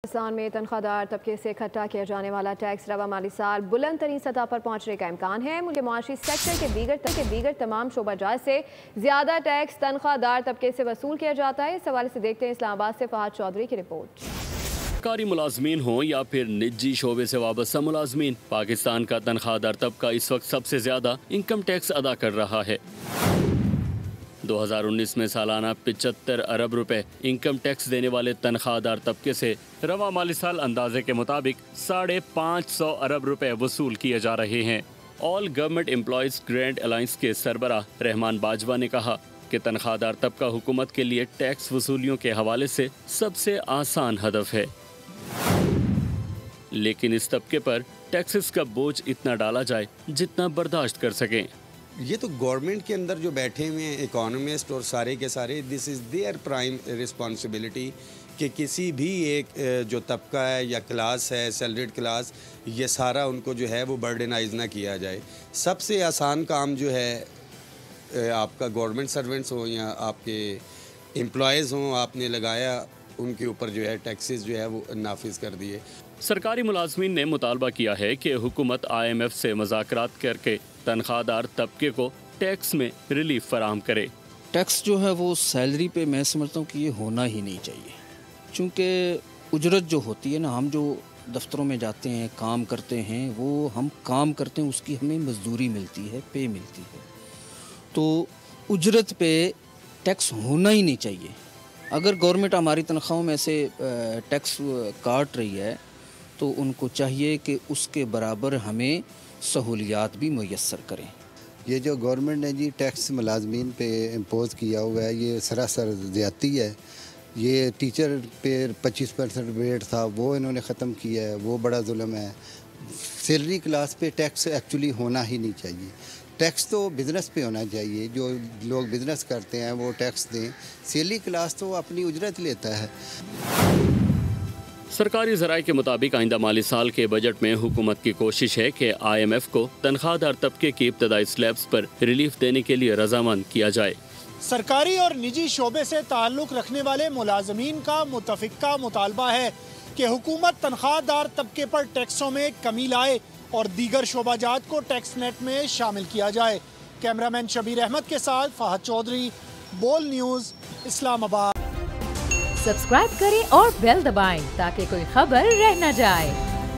پاکستان میں تنخواہ دار طبقے سے اکٹھا کیا جانے والا ٹیکس رواں مالی سال بلند ترین سطح پر پہنچنے کا امکان ہے۔ ملک کے معاشی سیکٹر کے دیگر تمام شعبہ جات سے زیادہ ٹیکس تنخواہ دار طبقے سے وصول کیا جاتا ہے۔ اس حوالے سے دیکھتے ہیں اسلام آباد سے فہد چودھری کی رپورٹ۔ سرکاری ملازمین ہوں یا پھر نجی شعبے سے وابستہ ملازمین، پاکستان کا تنخواہ دار طبقہ اس وقت سب سے زیادہ انکم ٹیکس ادا کر رہا ہے۔ 2019 میں سالانہ 75 ارب روپے انکم ٹیکس دینے والے تنخواہ دار طبقے سے رواں مالی سال اندازے کے مطابق 550 ارب روپے وصول کیے جا رہے ہیں۔ آل گورنمنٹ امپلائیز گرینٹ الائنس کے سربراہ رحمان باجوہ نے کہا کہ تنخواہ دار طبقہ حکومت کے لیے ٹیکس وصولیوں کے حوالے سے سب سے آسان ہدف ہے، لیکن اس طبقے پر ٹیکسز کا بوجھ اتنا ڈالا جائے جتنا برداشت کر سکیں۔ یہ تو گورنمنٹ کے اندر جو بیٹھے ہوئے ہیں اکانومسٹ اور سارے کے سارے، دس از دیئر پرائم رسپانسبلٹی کہ کسی بھی ایک جو طبقہ ہے یا کلاس ہے، سیلریڈ کلاس، یہ سارا ان کو جو ہے وہ برڈنائز نہ کیا جائے۔ سب سے آسان کام جو ہے آپ کا گورنمنٹ سرونٹس ہوں یا آپ کے امپلائیز ہوں، آپ نے لگایا ان کے اوپر جو ہے ٹیکسز جو ہے وہ نافذ کر دیے۔ سرکاری ملازمین نے مطالبہ کیا ہے کہ حکومت IMF سے مذاکرات کر کے تنخواہ دار طبقے کو ٹیکس میں ریلیف فراہم کرے۔ ٹیکس جو ہے وہ سیلری پہ میں سمجھتا ہوں کہ یہ ہونا ہی نہیں چاہیے، چونکہ اجرت جو ہوتی ہے نا، ہم جو دفتروں میں جاتے ہیں کام کرتے ہیں، وہ ہم کام کرتے ہیں، اس کی ہمیں مزدوری ملتی ہے، پے ملتی ہے، تو اجرت پہ ٹیکس ہونا ہی نہیں چاہیے۔ اگر گورنمنٹ ہماری تنخواہوں میں سے ٹیکس کاٹ رہی ہے تو ان کو چاہیے کہ اس کے برابر ہمیں سہولیات بھی میسر کریں۔ یہ جو گورنمنٹ نے جی ٹیکس ملازمین پہ امپوز کیا ہوا ہے، یہ سراسر زیادتی ہے۔ یہ ٹیچر پہ 25% ریٹ تھا، وہ انہوں نے ختم کیا ہے، وہ بڑا ظلم ہے۔ سیلری کلاس پہ ٹیکس ایکچولی ہونا ہی نہیں چاہیے۔ ٹیکس تو بزنس پہ ہونا چاہیے، جو لوگ بزنس کرتے ہیں وہ ٹیکس دیں۔ سیلری کلاس تو اپنی اجرت لیتا ہے۔ سرکاری ذرائع کے مطابق آئندہ مالی سال کے بجٹ میں حکومت کی کوشش ہے کہ IMF کو تنخواہ دار طبقے کی ابتدائی سلیبس پر ریلیف دینے کے لیے رضامند کیا جائے۔ سرکاری اور نجی شعبے سے تعلق رکھنے والے ملازمین کا متفقہ مطالبہ ہے کہ حکومت تنخواہ دار طبقے پر ٹیکسوں میں کمی لائے اور دیگر شعبہ جات کو ٹیکس نیٹ میں شامل کیا جائے۔ کیمرامین شبیر احمد کے ساتھ فہد چودھری، بول نیوز، اسلام آباد۔ سبسکرائب کریں اور بیل دبائیں تاکہ کوئی خبر رہ نہ جائے۔